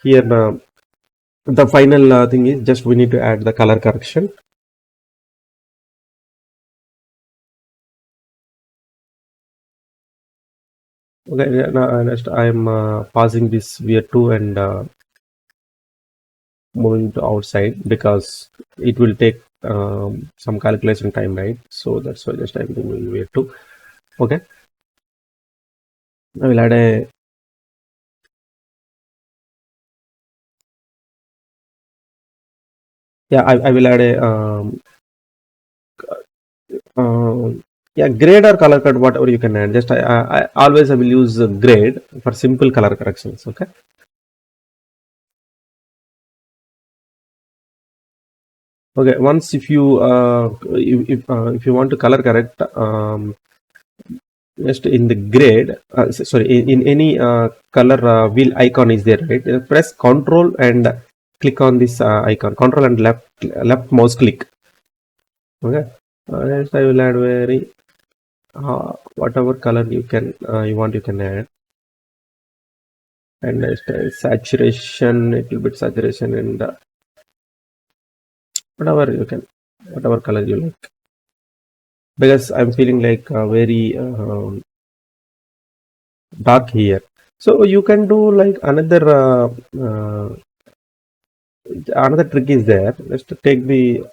Here the final thing is just we need to add the color correction. Okay, now next I'm pausing this VR2 and moving to outside because it will take some calculation time, right? So that's why just I'm doing VR2. Okay, I will add a I will add a yeah, grade or color cut, whatever you can add. Just I always I will use grade for simple color corrections. Okay. Okay. Once if you if you want to color correct, just in the grade, sorry, in any color wheel icon is there, right? Press Control and click on this icon. Control and left mouse click. Okay. Next I will add very whatever color you can you want you can add. And next saturation, little bit saturation, and whatever you can, whatever color you like, because I'm feeling like very dark here. So you can do like another trick is there. Let's take the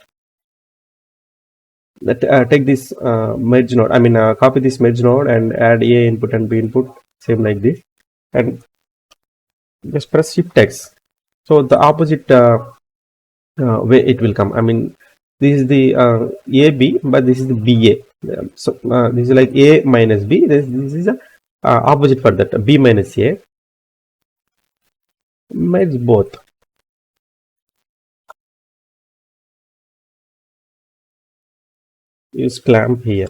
take this merge node, I mean copy this merge node and add A input and B input, same like this, and just press Shift X. So the opposite way it will come. I mean, this is the AB, but this is the BA. So this is like A minus B. This is a opposite for that, B minus A. Merge both. Use clamp here.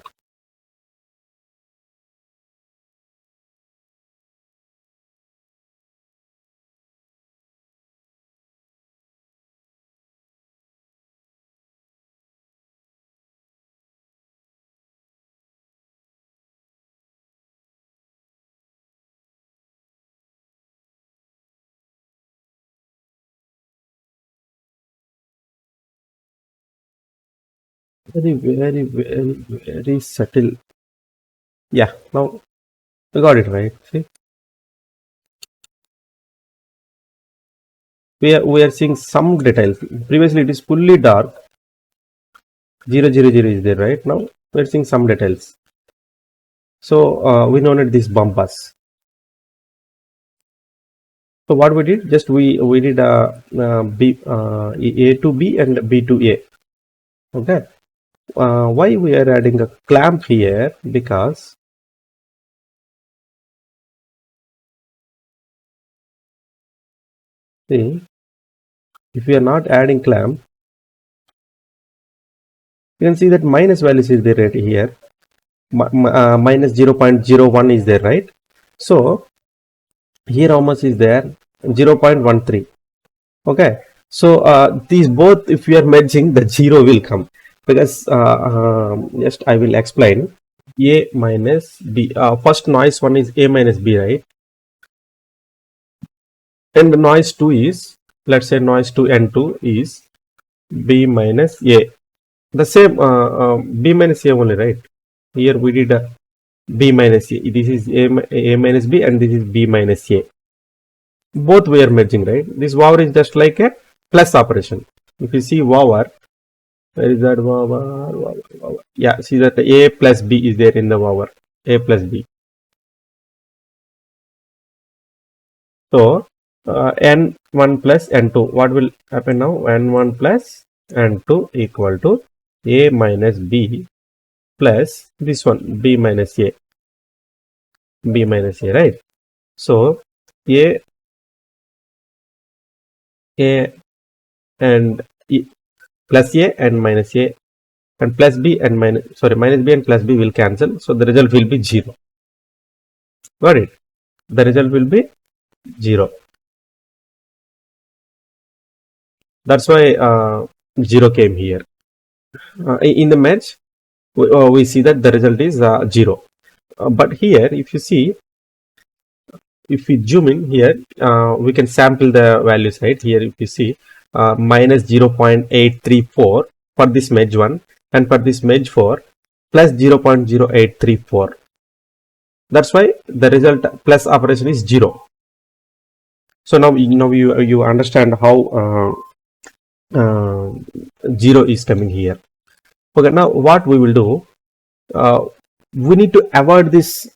Very subtle. Yeah, now we got it right. See, we are seeing some details. Previously, it is fully dark. 000 is there, right? Now we're seeing some details. So we noted these bumpers. So what we did, just we did A to B and B to A. Okay. Why we are adding a clamp here? Because see, if we are not adding clamp, you can see that minus values is there right here. Minus 0.01 is there, right? So here how much is there? 0.13. Okay. So these both, if we are merging, the 0 will come, because just I will explain. A minus B. First noise one is A minus B, right? And the noise 2 is, let's say noise 2 N2 is B minus A. The same B minus A only, right? Here we did B minus A. This is A minus B and this is B minus A. Both we are merging, right? This over is just like a plus operation. If you see over, where is that over? Yeah, see that A plus B is there in the over. A plus B. So N1 plus N2, what will happen now? N1 plus N2 equal to A minus B plus this one, B minus A. B minus A, right? So A and E, plus A and minus A, and plus B and minus B and plus B will cancel. So the result will be 0. Got it? The result will be 0. That's why 0 came here. In the merge, we see that the result is 0. But here, if you see, if we zoom in here, we can sample the values, right? Here if you see minus 0.834 for this merge 1, and for this merge 4 plus 0.0834. That's why the result plus operation is 0. So now you understand how 0 is coming here. Okay, now what we will do, uh, we need to avoid this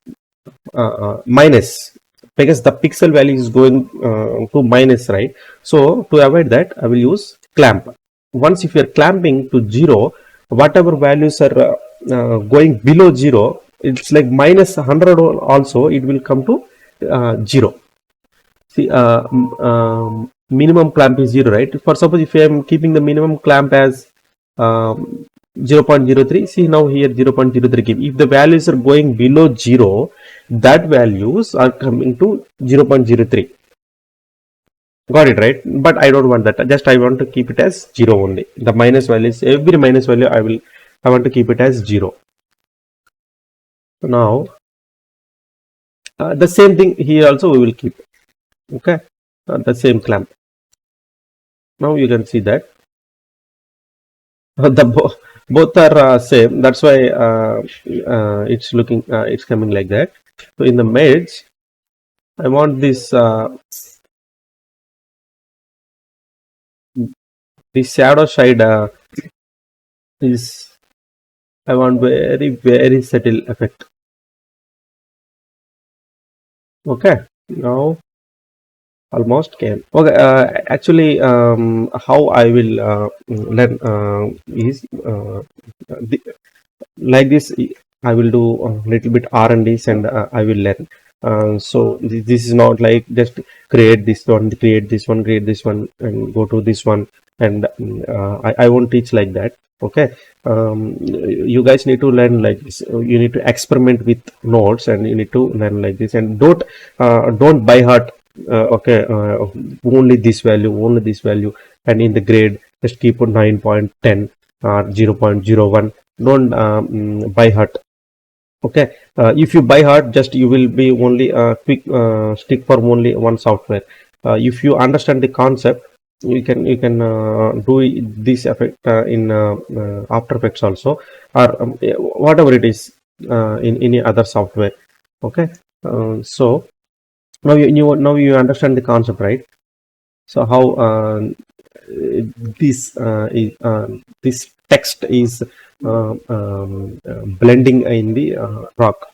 minus, because the pixel value is going to minus, right? So to avoid that, I will use clamp. Once if you are clamping to 0, whatever values are going below 0, it's like minus 100 also, it will come to 0. See, minimum clamp is 0, right? For suppose if I am keeping the minimum clamp as 0.03, see now here 0.03 came. If the values are going below 0, that values are coming to 0.03. Got it, right? But I don't want that. Just I want to keep it as 0 only. The minus values, every minus value I want to keep it as 0. So now the same thing here also we will keep. Okay, the same clamp. Now you can see that both are same. That's why it's looking it's coming like that. So in the merge, I want this this shadow shade is, I want very subtle effect. Okay, now almost came. Okay, actually how I will learn is like this. I will do a little bit R&Ds, and I will learn. So this is not like just create this one, create this one, and go to this one, and I won't teach like that. Okay, you guys need to learn like this. You need to experiment with nodes, and you need to learn like this, and don't by heart. Okay, only this value, and in the grade just keep on 9.10 or 0.01. Don't by heart. Okay, if you by heart, just you will be only quick stick for only one software. If you understand the concept, you can do this effect in After Effects also, or whatever it is in any other software. Okay, so now you understand the concept, right? So how this this text is blending in the rock.